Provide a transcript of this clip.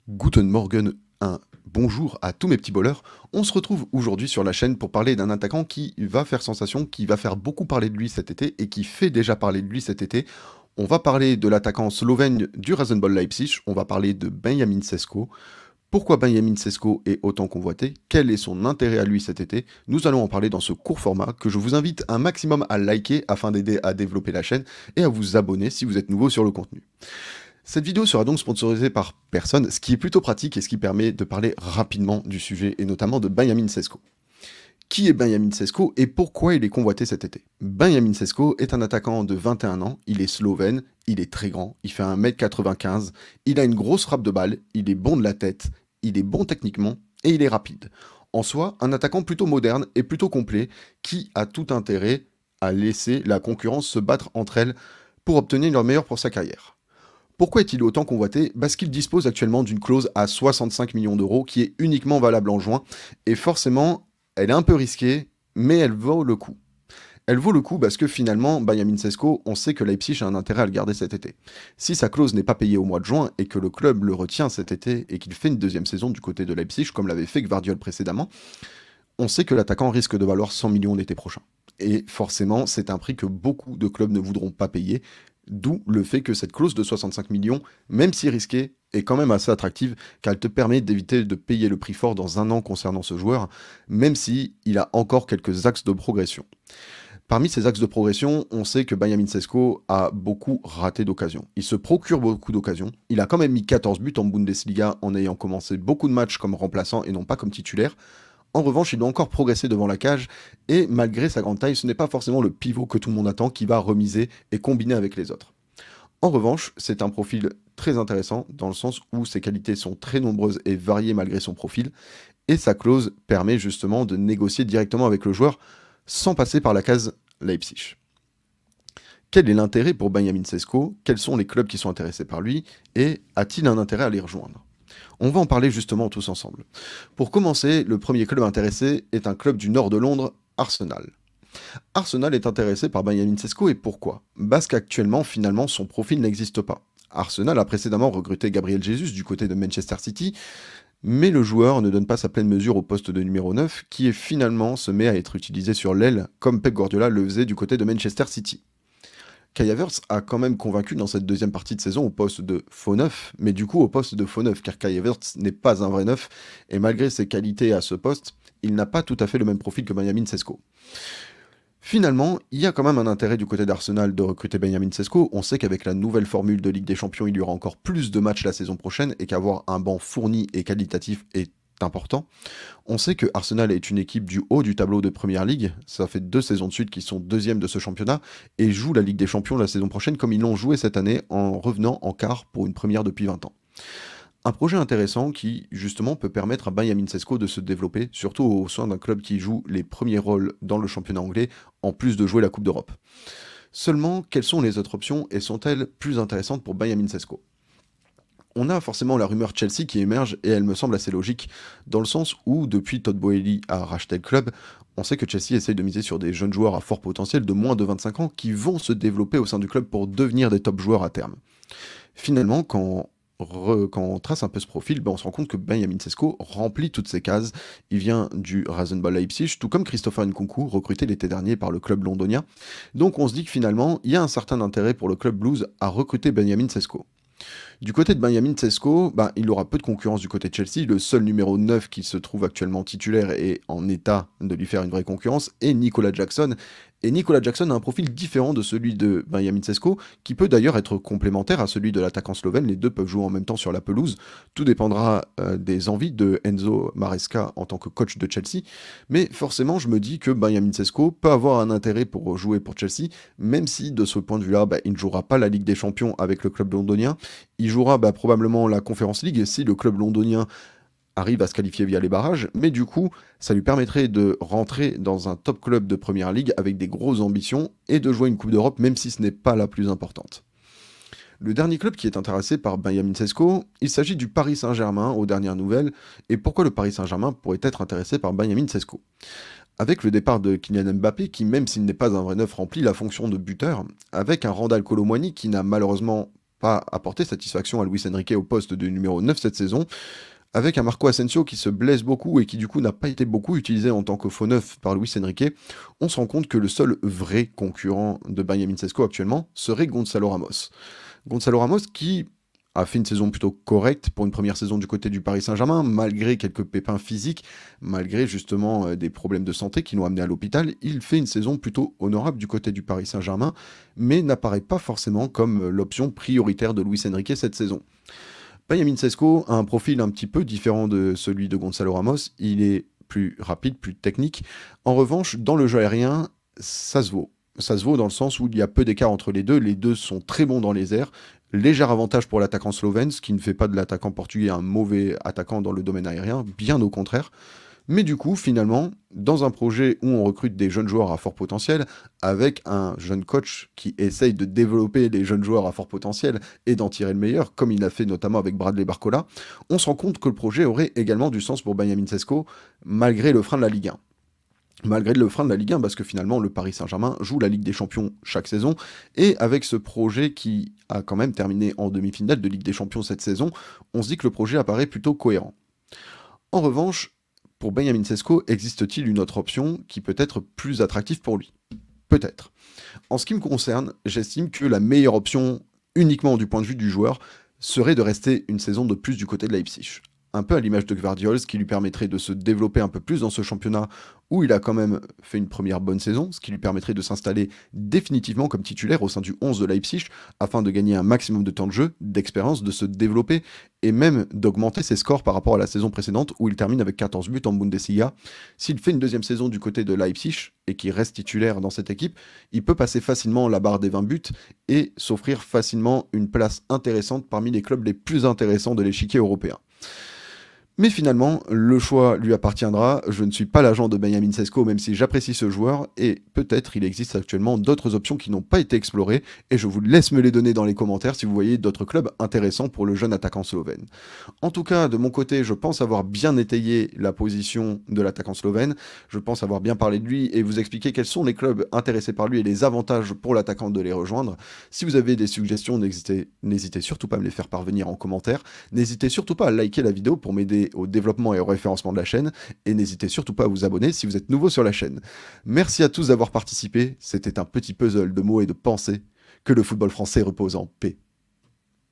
Guten Morgen, un bonjour à tous mes petits bowlers. On se retrouve aujourd'hui sur la chaîne pour parler d'un attaquant qui va faire sensation, qui va faire beaucoup parler de lui cet été et qui fait déjà parler de lui cet été. On va parler de l'attaquant slovène du Rasenball Leipzig, on va parler de Benjamin Sesko. Pourquoi Benjamin Sesko est autant convoité? Quel est son intérêt à lui cet été? Nous allons en parler dans ce court format que je vous invite un maximum à liker afin d'aider à développer la chaîne et à vous abonner si vous êtes nouveau sur le contenu. Cette vidéo sera donc sponsorisée par personne, ce qui est plutôt pratique et ce qui permet de parler rapidement du sujet et notamment de Benjamin Sesko. Qui est Benjamin Sesko et pourquoi il est convoité cet été? Benjamin Sesko est un attaquant de 21 ans, il est slovène, il est très grand, il fait 1m95, il a une grosse frappe de balle, il est bon de la tête, il est bon techniquement et il est rapide. En soi, un attaquant plutôt moderne et plutôt complet qui a tout intérêt à laisser la concurrence se battre entre elles pour obtenir le meilleur pour sa carrière. Pourquoi est-il autant convoité? Parce qu'il dispose actuellement d'une clause à 65 millions d'euros qui est uniquement valable en juin, et forcément, elle est un peu risquée, mais elle vaut le coup. Elle vaut le coup parce que finalement, Benjamin Sesko, on sait que Leipzig a un intérêt à le garder cet été. Si sa clause n'est pas payée au mois de juin et que le club le retient cet été et qu'il fait une deuxième saison du côté de Leipzig, comme l'avait fait Gvardiol précédemment, on sait que l'attaquant risque de valoir 100 millions l'été prochain. Et forcément, c'est un prix que beaucoup de clubs ne voudront pas payer, d'où le fait que cette clause de 65 millions, même si risquée, est quand même assez attractive, car elle te permet d'éviter de payer le prix fort dans un an concernant ce joueur, même si il a encore quelques axes de progression. Parmi ces axes de progression, on sait que Benjamin Sesko a beaucoup raté d'occasions. Il se procure beaucoup d'occasions. Il a quand même mis 14 buts en Bundesliga en ayant commencé beaucoup de matchs comme remplaçant et non pas comme titulaire. En revanche, il doit encore progresser devant la cage, et malgré sa grande taille, ce n'est pas forcément le pivot que tout le monde attend qui va remiser et combiner avec les autres. En revanche, c'est un profil très intéressant, dans le sens où ses qualités sont très nombreuses et variées malgré son profil, et sa clause permet justement de négocier directement avec le joueur, sans passer par la case Leipzig. Quel est l'intérêt pour Benjamin Sesko? Quels sont les clubs qui sont intéressés par lui? Et a-t-il un intérêt à les rejoindre? On va en parler justement tous ensemble. Pour commencer, le premier club intéressé est un club du nord de Londres, Arsenal. Arsenal est intéressé par Benjamin Sesko et pourquoi? Parce qu'actuellement, finalement, son profil n'existe pas. Arsenal a précédemment recruté Gabriel Jesus du côté de Manchester City, mais le joueur ne donne pas sa pleine mesure au poste de numéro 9, qui est finalement se met à être utilisé sur l'aile, comme Pep Guardiola le faisait du côté de Manchester City. Kai Havertz a quand même convaincu dans cette deuxième partie de saison au poste de faux neuf, mais du coup au poste de faux neuf, car Kai Havertz n'est pas un vrai neuf, et malgré ses qualités à ce poste, il n'a pas tout à fait le même profil que Benjamin Sesko. Finalement, il y a quand même un intérêt du côté d'Arsenal de recruter Benjamin Sesko. On sait qu'avec la nouvelle formule de Ligue des Champions, il y aura encore plus de matchs la saison prochaine et qu'avoir un banc fourni et qualitatif est important. On sait que Arsenal est une équipe du haut du tableau de Première Ligue, ça fait 2 saisons de suite qu'ils sont deuxième de ce championnat, et jouent la Ligue des Champions la saison prochaine comme ils l'ont joué cette année en revenant en quart pour une première depuis 20 ans. Un projet intéressant qui, justement, peut permettre à Benjamin Sesko de se développer, surtout au sein d'un club qui joue les premiers rôles dans le championnat anglais, en plus de jouer la Coupe d'Europe. Seulement, quelles sont les autres options et sont-elles plus intéressantes pour Benjamin Sesko? On a forcément la rumeur Chelsea qui émerge et elle me semble assez logique, dans le sens où depuis Todd Boehly a racheté le club, on sait que Chelsea essaye de miser sur des jeunes joueurs à fort potentiel de moins de 25 ans qui vont se développer au sein du club pour devenir des top joueurs à terme. Finalement, quand on trace un peu ce profil, on se rend compte que Benjamin Sesko remplit toutes ces cases. Il vient du Rasenball Leipzig, tout comme Christopher Nkunku, recruté l'été dernier par le club londonien. Donc on se dit que finalement, il y a un certain intérêt pour le club Blues à recruter Benjamin Sesko. Du côté de Benjamin Sesko, il aura peu de concurrence du côté de Chelsea. Le seul numéro 9 qui se trouve actuellement titulaire et en état de lui faire une vraie concurrence est Nicolas Jackson. Et Nicolas Jackson a un profil différent de celui de Benjamin Sesko, qui peut d'ailleurs être complémentaire à celui de l'attaquant slovène. Les deux peuvent jouer en même temps sur la pelouse. Tout dépendra des envies de Enzo Maresca en tant que coach de Chelsea. Mais forcément, je me dis que Benjamin Sesko peut avoir un intérêt pour jouer pour Chelsea, même si de ce point de vue-là, il ne jouera pas la Ligue des Champions avec le club londonien. Il jouera probablement la Conference League si le club londonien arrive à se qualifier via les barrages, mais du coup, ça lui permettrait de rentrer dans un top club de Première Ligue avec des grosses ambitions et de jouer une Coupe d'Europe, même si ce n'est pas la plus importante. Le dernier club qui est intéressé par Benjamin Sesko, il s'agit du Paris Saint-Germain aux dernières nouvelles. Et pourquoi le Paris Saint-Germain pourrait être intéressé par Benjamin Sesko? Avec le départ de Kylian Mbappé, qui même s'il n'est pas un vrai neuf, remplit la fonction de buteur, avec un Randal Kolo Muani qui n'a malheureusement pas apporté satisfaction à Luis Enrique au poste de numéro 9 cette saison, avec un Marco Asensio qui se blesse beaucoup et qui du coup n'a pas été beaucoup utilisé en tant que faux neuf par Luis Enrique, on se rend compte que le seul vrai concurrent de Benjamin Sesko actuellement serait Gonzalo Ramos. Gonzalo Ramos qui a fait une saison plutôt correcte pour une première saison du côté du Paris Saint-Germain, malgré quelques pépins physiques, malgré justement des problèmes de santé qui l'ont amené à l'hôpital, il fait une saison plutôt honorable du côté du Paris Saint-Germain, mais n'apparaît pas forcément comme l'option prioritaire de Luis Enrique cette saison. Benjamin Sesko a un profil un petit peu différent de celui de Gonzalo Ramos, il est plus rapide, plus technique. En revanche, dans le jeu aérien, ça se vaut. Ça se vaut dans le sens où il y a peu d'écart entre les deux sont très bons dans les airs, léger avantage pour l'attaquant slovène, ce qui ne fait pas de l'attaquant portugais un mauvais attaquant dans le domaine aérien, bien au contraire. Mais du coup, finalement, dans un projet où on recrute des jeunes joueurs à fort potentiel, avec un jeune coach qui essaye de développer les jeunes joueurs à fort potentiel et d'en tirer le meilleur, comme il l'a fait notamment avec Bradley Barcola, on se rend compte que le projet aurait également du sens pour Benjamin Sesko, malgré le frein de la Ligue 1. Malgré le frein de la Ligue 1, parce que finalement, le Paris Saint-Germain joue la Ligue des Champions chaque saison, et avec ce projet qui a quand même terminé en demi-finale de Ligue des Champions cette saison, on se dit que le projet apparaît plutôt cohérent. En revanche, pour Benjamin Sesko, existe-t-il une autre option qui peut être plus attractive pour lui? Peut-être. En ce qui me concerne, j'estime que la meilleure option, uniquement du point de vue du joueur, serait de rester une saison de plus du côté de Leipzig. Un peu à l'image de Gvardiol, ce qui lui permettrait de se développer un peu plus dans ce championnat où il a quand même fait une première bonne saison, ce qui lui permettrait de s'installer définitivement comme titulaire au sein du 11 de Leipzig, afin de gagner un maximum de temps de jeu, d'expérience, de se développer, et même d'augmenter ses scores par rapport à la saison précédente, où il termine avec 14 buts en Bundesliga. S'il fait une deuxième saison du côté de Leipzig, et qu'il reste titulaire dans cette équipe, il peut passer facilement la barre des 20 buts, et s'offrir facilement une place intéressante parmi les clubs les plus intéressants de l'échiquier européen. Mais finalement, le choix lui appartiendra. Je ne suis pas l'agent de Benjamin Sesko, même si j'apprécie ce joueur, et peut-être il existe actuellement d'autres options qui n'ont pas été explorées, et je vous laisse me les donner dans les commentaires si vous voyez d'autres clubs intéressants pour le jeune attaquant slovène. En tout cas, de mon côté, je pense avoir bien étayé la position de l'attaquant slovène, je pense avoir bien parlé de lui et vous expliquer quels sont les clubs intéressés par lui et les avantages pour l'attaquant de les rejoindre. Si vous avez des suggestions, n'hésitez surtout pas à me les faire parvenir en commentaire, n'hésitez surtout pas à liker la vidéo pour m'aider au développement et au référencement de la chaîne, et n'hésitez surtout pas à vous abonner si vous êtes nouveau sur la chaîne. Merci à tous d'avoir participé, c'était un petit puzzle de mots et de pensées, que le football français repose en paix.